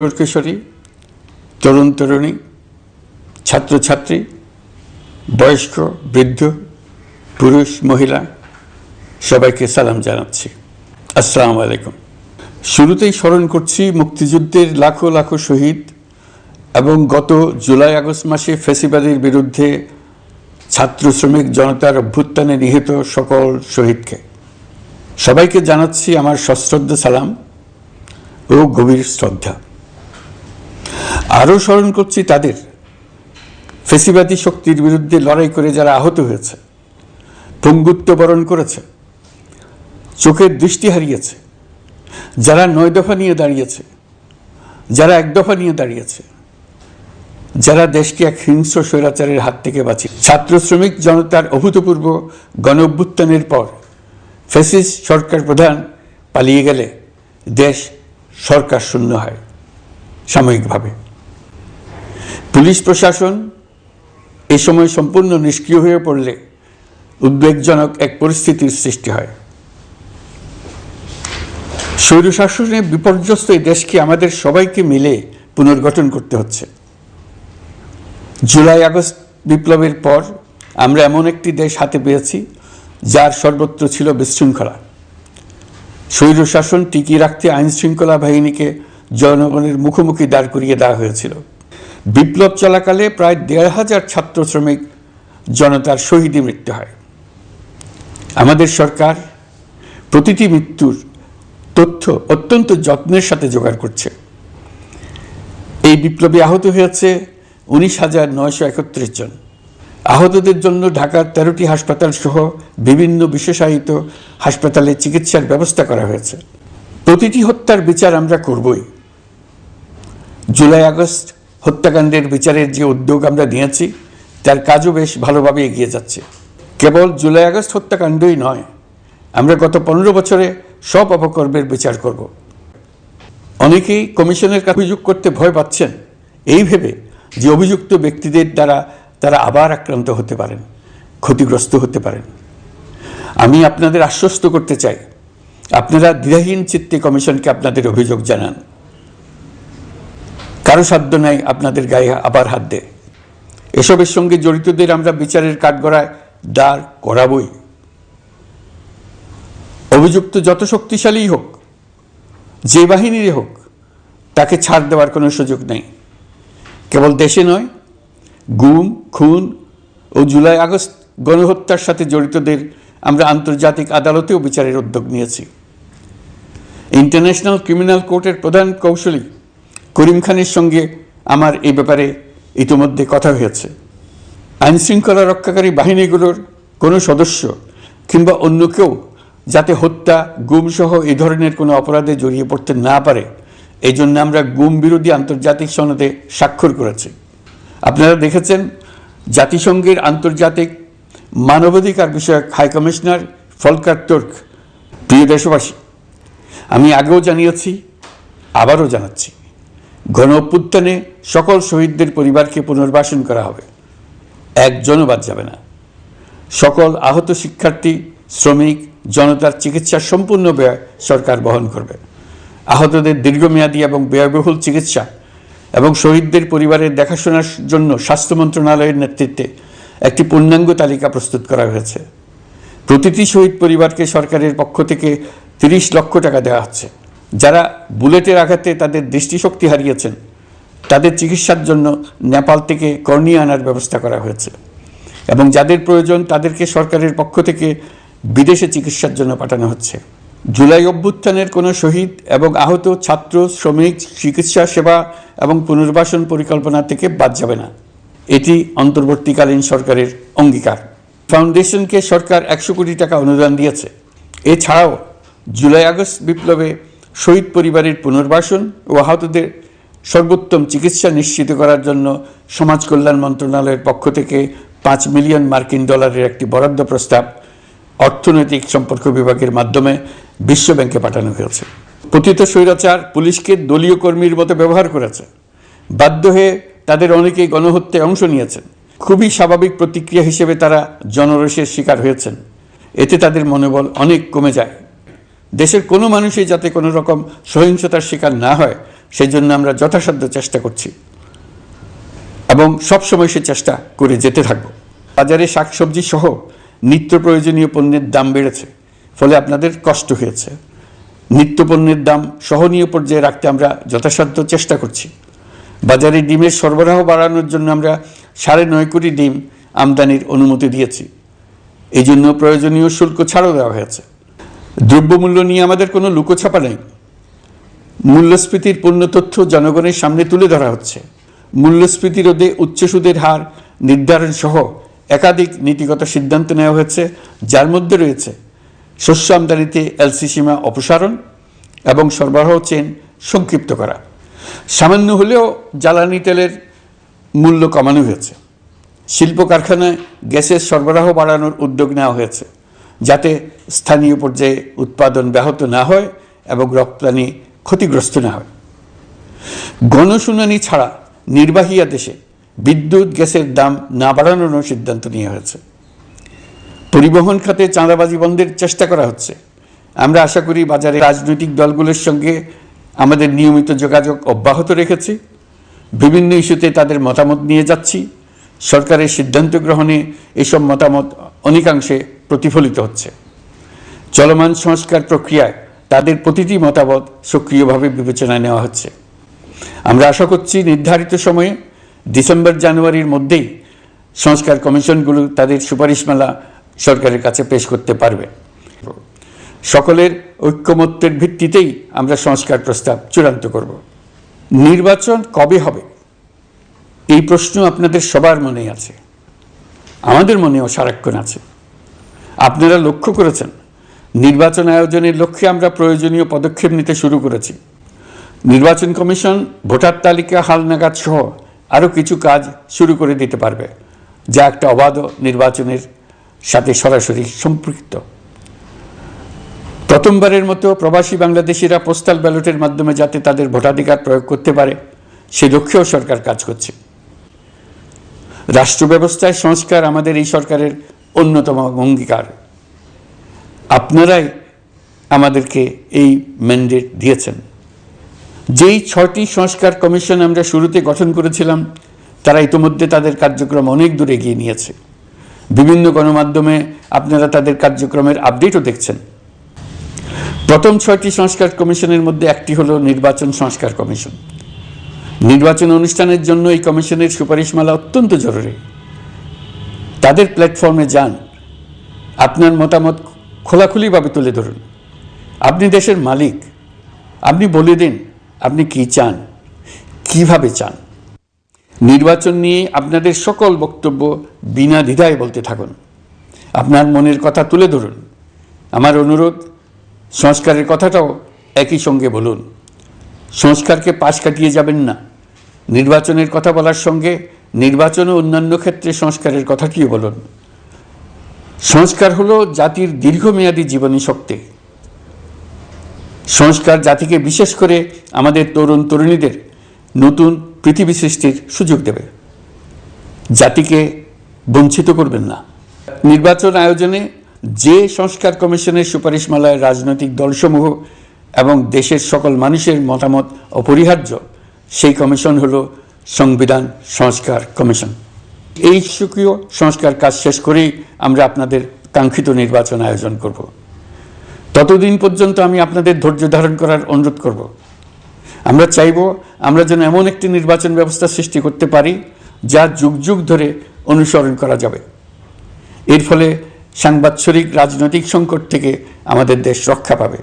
কিশোরী, তরুণ তরুণী, ছাত্রছাত্রী, বয়স্ক, বৃদ্ধ, পুরুষ, মহিলা সবাইকে সালাম জানাচ্ছি। আসসালামু আলাইকুম। শুরুতেই স্মরণ করছি মুক্তিযুদ্ধের লাখো লাখো শহীদ এবং গত জুলাই আগস্ট মাসে ফ্যাসিবাদের বিরুদ্ধে ছাত্র শ্রমিক জনতার অভ্যুত্থানে নিহত সকল শহীদকে। সবাইকে জানাচ্ছি আমার সশ্রদ্ধ সালাম ও গভীর শ্রদ্ধা। আরও স্মরণ করছি তাদের ফ্যাসিবাদী শক্তির বিরুদ্ধে লড়াই করে যারা আহত হয়েছে, পঙ্গুত্ব বরণ করেছে, চোখের দৃষ্টি হারিয়েছে, যারা 9 দফা নিয়ে দাঁড়িয়েছে, যারা 1 দফা নিয়ে দাঁড়িয়েছে, যারা দেশকে এক হিংস্র স্বৈরাচারের হাত থেকে বাঁচিয়ে। ছাত্র শ্রমিক জনতার অভূতপূর্ব গণ অভ্যুত্থানের পর ফ্যাসিস্ট সরকার প্রধান পালিয়ে গেলে দেশ সরকার শূন্য হয় সাময়িকভাবে। পুলিশ প্রশাসন এ সময় সম্পূর্ণ নিষ্ক্রিয় হয়ে পড়লে উদ্বেগজনক এক পরিস্থিতির সৃষ্টি হয়। স্বৈরশাসনে বিপর্যস্ত এই দেশকে আমাদের সবাইকে মিলে পুনর্গঠন করতে হচ্ছে। জুলাই আগস্ট বিপ্লবের পর আমরা এমন একটি দেশ হাতে পেয়েছি যার সর্বত্র ছিল বিশৃঙ্খলা। স্বৈরশাসন টিকিয়ে রাখতে আইন শৃঙ্খলা বাহিনীকে জনগণের মুখোমুখি দাঁড় করিয়ে দেওয়া হয়েছিল। বিপ্লব চলাকালে প্রায় 1,500 ছাত্র শ্রমিক জনতার শহীদী মৃত্যু হয়। আমাদের সরকার প্রতিটি মৃত্যুর তথ্য অত্যন্ত যত্নের সাথে জোগাড় করছে। এই বিপ্লবে আহত হয়েছে 19,931 জন। আহতদের জন্য ঢাকার 13টি হাসপাতাল সহ বিভিন্ন বিশেষায়িত হাসপাতালে চিকিৎসার ব্যবস্থা করা হয়েছে। প্রতিটি হত্যার বিচার আমরা করবই। জুলাই আগস্ট হত্যাকাণ্ডের বিচারের যে উদ্যোগ আমরা নিয়েছি তার কাজও বেশ ভালোভাবে এগিয়ে যাচ্ছে। কেবল জুলাই আগস্ট হত্যাকাণ্ডই নয়, আমরা গত 15 বছরে সব অপকর্মের বিচার করব। অনেকেই কমিশনের কাছে অভিযোগ করতে ভয় পাচ্ছেন এই ভেবে যে অভিযুক্ত ব্যক্তিদের দ্বারা তারা আবার আক্রান্ত হতে পারেন, ক্ষতিগ্রস্ত হতে পারেন। আমি আপনাদের আশ্বস্ত করতে চাই, আপনারা দ্বিধাহীন চিত্তে কমিশনকে আপনাদের অভিযোগ জানান। কারো সাধ্য নাই আপনাদের গায়ে আবার হাত দেয়। এসবের সঙ্গে জড়িতদের আমরা বিচারের কাঠগড়ায় দাঁড় করাবই। অভিযুক্ত যত শক্তিশালী হোক, যে বাহিনীরই হোক, তাকে ছাড় দেওয়ার কোনো সুযোগ নেই। কেবল দেশে নয়, গুম, খুন ও জুলাই আগস্ট গণহত্যার সাথে জড়িতদের আমরা আন্তর্জাতিক আদালতেও বিচারের উদ্যোগ নিয়েছি। ইন্টারন্যাশনাল ক্রিমিনাল কোর্টের প্রধান কৌশলী করিম খানের সঙ্গে আমার এই ব্যাপারে ইতিমধ্যে কথা হয়েছে। আইন শৃঙ্খলা রক্ষাকারী বাহিনীগুলোর কোনো সদস্য কিংবা অন্য কেউ যাতে হত্যা, গুম সহ এই ধরনের কোনো অপরাধে জড়িয়ে পড়তে না পারে, এই জন্য আমরা গুম বিরোধী আন্তর্জাতিক সনদে স্বাক্ষর করেছি। আপনারা দেখেছেন জাতিসংঘের আন্তর্জাতিক মানবাধিকার বিষয়ক হাই কমিশনার ফলকার তুর্ক। প্রিয় দেশবাসী, আমি আগেও জানিয়েছি, আবারও জানাচ্ছি, গণ অভ্যুত্থানে সকল শহীদদের পরিবারকে পুনর্বাসন করা হবে, একজনও বাদ যাবে না। সকল আহত শিক্ষার্থী, শ্রমিক জনতার চিকিৎসার সম্পূর্ণ ব্যয় সরকার বহন করবে। আহতদের দীর্ঘমেয়াদী এবং ব্যয়বহুল চিকিৎসা এবং শহীদদের পরিবারের দেখাশোনার জন্য স্বাস্থ্য মন্ত্রণালয়ের নেতৃত্বে একটি পূর্ণাঙ্গ তালিকা প্রস্তুত করা হয়েছে। প্রতিটি শহীদ পরিবারকে সরকারের পক্ষ থেকে 30 লক্ষ টাকা দেওয়া হচ্ছে। যারা বুলেটের আঘাতে তাদের দৃষ্টিশক্তি হারিয়েছেন তাদের চিকিৎসার জন্য নেপাল থেকে কর্নিয়া আনার ব্যবস্থা করা হয়েছে এবং যাদের প্রয়োজন তাদেরকে সরকারের পক্ষ থেকে বিদেশে চিকিৎসার জন্য পাঠানো হচ্ছে। জুলাই অভ্যুত্থানের কোনো শহীদ এবং আহত ছাত্র, শ্রমিক চিকিৎসা সেবা এবং পুনর্বাসন পরিকল্পনা থেকে বাদ যাবে না। এটি অন্তর্বর্তীকালীন সরকারের অঙ্গীকার। ফাউন্ডেশনকে সরকার 100 কোটি টাকা অনুদান দিয়েছে। এছাড়াও জুলাই আগস্ট বিপ্লবে শহীদ পরিবারের পুনর্বাসন ও আহতদের সর্বোত্তম চিকিৎসা নিশ্চিত করার জন্য সমাজ কল্যাণ মন্ত্রণালয়ের পক্ষ থেকে $5 মিলিয়ন একটি বরাদ্দ প্রস্তাব অর্থনৈতিক সম্পর্ক বিভাগের মাধ্যমে বিশ্ব ব্যাংকে পাঠানো হয়েছে। পতিত স্বৈরাচার পুলিশকে দলীয় কর্মীর মতো ব্যবহার করেছে। বাধ্য হয়ে তাদের অনেকেই গণহত্যায় অংশ নিয়েছেন। খুবই স্বাভাবিক প্রতিক্রিয়া হিসেবে তারা জনরোষের শিকার হয়েছেন। এতে তাদের মনোবল অনেক কমে যায়। দেশের কোনো মানুষই যাতে কোনো রকম সহিংসতার শিকার না হয় সেই জন্য আমরা যথাসাধ্য চেষ্টা করছি এবং সবসময় সে চেষ্টা করে যেতে থাকব। বাজারে শাকসবজি সহ নিত্য প্রয়োজনীয় পণ্যের দাম বেড়েছে, ফলে আপনাদের কষ্ট হয়েছে। নিত্য পণ্যের দাম সহনীয় পর্যায়ে রাখতে আমরা যথাসাধ্য চেষ্টা করছি। বাজারে ডিমের সরবরাহ বাড়ানোর জন্য আমরা 9.5 কোটি ডিম আমদানির অনুমতি দিয়েছি। এই জন্য প্রয়োজনীয় শুল্ক ছাড়ও দেওয়া হয়েছে। দ্রব্যমূল্য নিয়ে আমাদের কোনো লুকোছাপা নেই। মূল্যস্ফীতির পূর্ণ তথ্য জনগণের সামনে তুলে ধরা হচ্ছে। মূল্যস্ফীতি রোধে উচ্চ সুদের হার নির্ধারণ সহ একাধিক নীতিগত সিদ্ধান্ত নেওয়া হয়েছে, যার মধ্যে রয়েছে শস্য আমদানিতে এলসি সীমা অপসারণ এবং সরবরাহ চেইন সংক্ষিপ্ত করা। সামান্য হলেও জ্বালানি তেলের মূল্য কমানো হয়েছে। শিল্প কারখানায় গ্যাসের সরবরাহ বাড়ানোর উদ্যোগ নেওয়া হয়েছে, যাতে স্থানীয় পর্যায়ে উৎপাদন ব্যাহত না হয় এবং রপ্তানি ক্ষতিগ্রস্ত না হয়। গণশুনানি ছাড়া নির্বাহী আদেশে বিদ্যুৎ গ্যাসের দাম না বাড়ানোর সিদ্ধান্ত নেওয়া হয়েছে। পরিবহন খাতে চাঁদাবাজি বন্ধের চেষ্টা করা হচ্ছে। আমরা আশা করি বাজারে রাজনৈতিক দলগুলোর সঙ্গে আমাদের নিয়মিত যোগাযোগ অব্যাহত রেখেছি। বিভিন্ন ইস্যুতে তাদের মতামত নিয়ে যাচ্ছি। সরকারের সিদ্ধান্ত গ্রহণে এসব মতামত অনেকাংশে প্রতিফলিত হচ্ছে। চলমান সংস্কার প্রক্রিয়ায় তাদের প্রতিটি মতামত সক্রিয়ভাবে বিবেচনায় নেওয়া হচ্ছে। আমরা আশা করছি নির্ধারিত সময়ে ডিসেম্বর-জানুয়ারির মধ্যেই সংস্কার কমিশনগুলো তাদের সুপারিশমালা সরকারের কাছে পেশ করতে পারবে। সকলের ঐক্যমত্যের ভিত্তিতেই আমরা সংস্কার প্রস্তাব চূড়ান্ত করব। নির্বাচন কবে হবে এই প্রশ্ন আপনাদের সবার মনেই আছে, আমাদের মনেও সারাক্ষণ আছে। আপনারা লক্ষ্য করেছেন নির্বাচন আয়োজনের লক্ষ্যে আমরা প্রয়োজনীয় পদক্ষেপ নিতে শুরু করেছি। নির্বাচন কমিশন ভোটার তালিকা হালনাগাদ সহ আরও কিছু কাজ শুরু করে দিতে পারবে, যা একটা অবাধ নির্বাচনের সাথে সরাসরি সম্পৃক্ত। প্রথমবারের মতো প্রবাসী বাংলাদেশিরা পোস্টাল ব্যালটের মাধ্যমে যাতে তাদের ভোটাধিকার প্রয়োগ করতে পারে, সে লক্ষ্যেও সরকার কাজ করছে। রাষ্ট্র ব্যবস্থায় সংস্কার আমাদের এই সরকারের অন্যতম অঙ্গীকার। আপনারাই আমাদেরকে এই ম্যান্ডেট দিয়েছেন। যেই 6টি সংস্কার কমিশন আমরা শুরুতে গঠন করেছিলাম, তারা ইতিমধ্যে তাদের কার্যক্রম অনেক দূর এগিয়ে নিয়েছে। বিভিন্ন গণমাধ্যমে আপনারা তাদের কার্যক্রমের আপডেটও দেখছেন। প্রথম 6টি সংস্কার কমিশনের মধ্যে একটি হলো নির্বাচন সংস্কার কমিশন। নির্বাচন অনুষ্ঠানের জন্য এই কমিশনের সুপারিশমালা অত্যন্ত জরুরি। তাদের প্ল্যাটফর্মে যান, আপনার মতামত খোলাখুলিভাবে তুলে ধরুন। আপনি দেশের মালিক, আপনি বলে দিন আপনি কি চান, কিভাবে চান। নির্বাচন নিয়ে আপনাদের সকল বক্তব্য বিনা দ্বিধায় বলতে থাকুন। আপনার মনের কথা তুলে ধরুন। আমার অনুরোধ, সংস্কারের কথাটাও একই সঙ্গে বলুন। সংস্কারকে পাশ কাটিয়ে যাবেন না। নির্বাচনের কথা বলার সঙ্গে নির্বাচন ও অন্যান্য ক্ষেত্রে সংস্কারের কথাটিও বলুন। সংস্কার হলো জাতির দীর্ঘমেয়াদী জীবনী শক্তি। সংস্কার জাতিকে, বিশেষ করে আমাদের তরুণ তরুণীদের নতুন পৃথিবী সৃষ্টির সুযোগ দেবে। জাতিকে বঞ্চিত করবেন না। নির্বাচন আয়োজনে যে সংস্কার কমিশনের সুপারিশমালায় রাজনৈতিক দলসমূহ এবং দেশের সকল মানুষের মতামত অপরিহার্য, সেই কমিশন হলো সংবিধান সংস্কার কমিশন। এই সুকীয় সংস্কার কাজ শেষ করেই আমরা আপনাদের কাঙ্ক্ষিত নির্বাচন আয়োজন করব। ততদিন পর্যন্ত আমি আপনাদের ধৈর্য ধারণ করার অনুরোধ করব। আমরা চাইব আমরা যেন এমন একটি নির্বাচন ব্যবস্থা সৃষ্টি করতে পারি যা যুগ যুগ ধরে অনুসরণ করা যাবে। এর ফলে সাংবৎসরিক রাজনৈতিক সংকট থেকে আমাদের দেশ রক্ষা পাবে।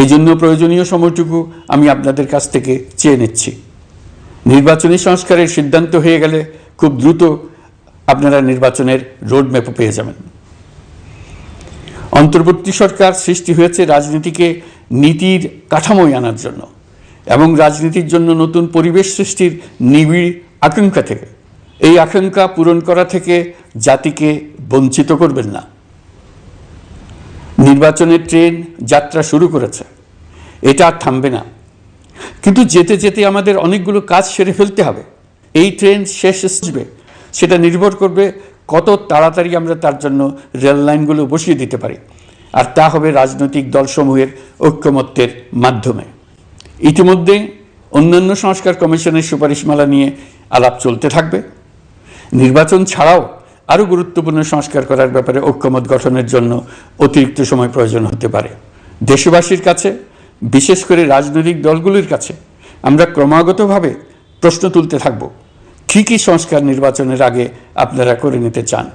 এই জন্য প্রয়োজনীয় সময়টুকু আমি আপনাদের কাছ থেকে চেয়ে নিচ্ছি। নির্বাচনী সংস্কারের সিদ্ধান্ত হয়ে গেলে খুব দ্রুত আপনারা নির্বাচনের রোডম্যাপও পেয়ে যাবেন। অন্তর্বর্তী সরকার সৃষ্টি হয়েছে রাজনীতিকে নীতির কাঠামোয় আনার জন্য এবং রাজনীতির জন্য নতুন পরিবেশ সৃষ্টির নিবিড় আকাঙ্ক্ষা থেকে। এই আকাঙ্ক্ষা পূরণ করা থেকে জাতিকে বঞ্চিত করবেন না। নির্বাচনের ট্রেন যাত্রা শুরু করেছে, এটা আর থামবে না। কিন্তু যেতে যেতে আমাদের অনেকগুলো কাজ সেরে ফেলতে হবে। এই ট্রেন শেষ আসবে সেটা নির্ভর করবে কত তাড়াতাড়ি আমরা তার জন্য রেল লাইনগুলো বসিয়ে দিতে পারি, আর তা হবে রাজনৈতিক দলসমূহের ঐক্যমত্যের মাধ্যমে। ইতিমধ্যে অন্যান্য সংস্কার কমিশনের সুপারিশমালা নিয়ে আলাপ চলতে থাকবে। নির্বাচন ছাড়াও আরও গুরুত্বপূর্ণ সংস্কার করার ব্যাপারে ঐক্যমত গঠনের জন্য অতিরিক্ত সময় প্রয়োজন হতে পারে। দেশবাসীর কাছে, বিশেষ করে রাজনৈতিক দলগুলির কাছে আমরা ক্রমাগতভাবে প্রশ্ন তুলতে থাকব, কী কী সংস্কার নির্বাচনের আগে আপনারা করে নিতে চান।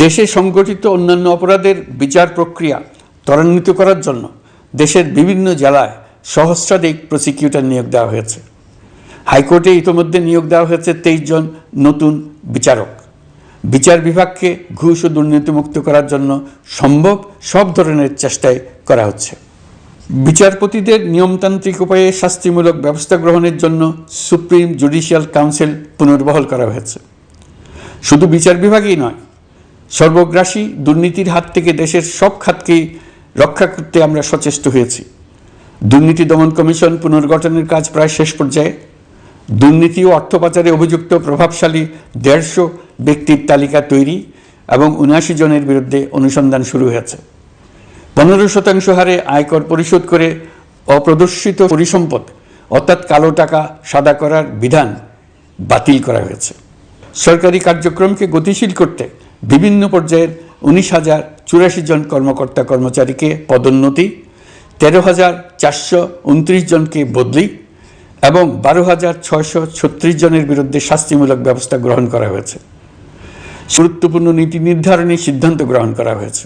দেশে সংগঠিত অন্যান্য অপরাধের বিচার প্রক্রিয়া ত্বরান্বিত করার জন্য দেশের বিভিন্ন জেলায় সহস্রাধিক প্রসিকিউটর নিয়োগ দেওয়া হয়েছে। হাইকোর্টে ইতোমধ্যে নিয়োগ দেওয়া হয়েছে 23 জন নতুন বিচারক। বিচার বিভাগকে ঘুষ ও দুর্নীতিমুক্ত করার জন্য সম্ভব সব ধরনের চেষ্টাই করা হচ্ছে। বিচারপতিদের নিয়মতান্ত্রিক উপায়ে শাস্তিমূলক ব্যবস্থা গ্রহণের জন্য সুপ্রিম জুডিশিয়াল কাউন্সিল পুনর্বহাল করা হয়েছে। শুধু বিচার বিভাগই নয়, সর্বগ্রাসী দুর্নীতির হাত থেকে দেশের সব খাতকেই রক্ষা করতে আমরা সচেষ্ট হয়েছি। দুর্নীতি দমন কমিশন পুনর্গঠনের কাজ প্রায় শেষ পর্যায়ে। দুর্নীতি ও অর্থ পাচারে অভিযুক্ত প্রভাবশালী 150 ব্যক্তির তালিকা তৈরি এবং 79 জনের বিরুদ্ধে অনুসন্ধান শুরু হয়েছে। 15% হারে আয়কর পরিশোধ করে অপ্রদর্শিত পরিসম্পদ অর্থাৎ কালো টাকা সাদা করার বিধান বাতিল করা হয়েছে। সরকারি কার্যক্রমকে গতিশীল করতে বিভিন্ন পর্যায়ের 19,084 জন কর্মকর্তা কর্মচারীকে পদোন্নতি, 13,429 জনকে বদলি এবং 12,636 জনের বিরুদ্ধে শাস্তিমূলক ব্যবস্থা গ্রহণ করা হয়েছে। গুরুত্বপূর্ণ নীতি নির্ধারণী সিদ্ধান্ত গ্রহণ করা হয়েছে।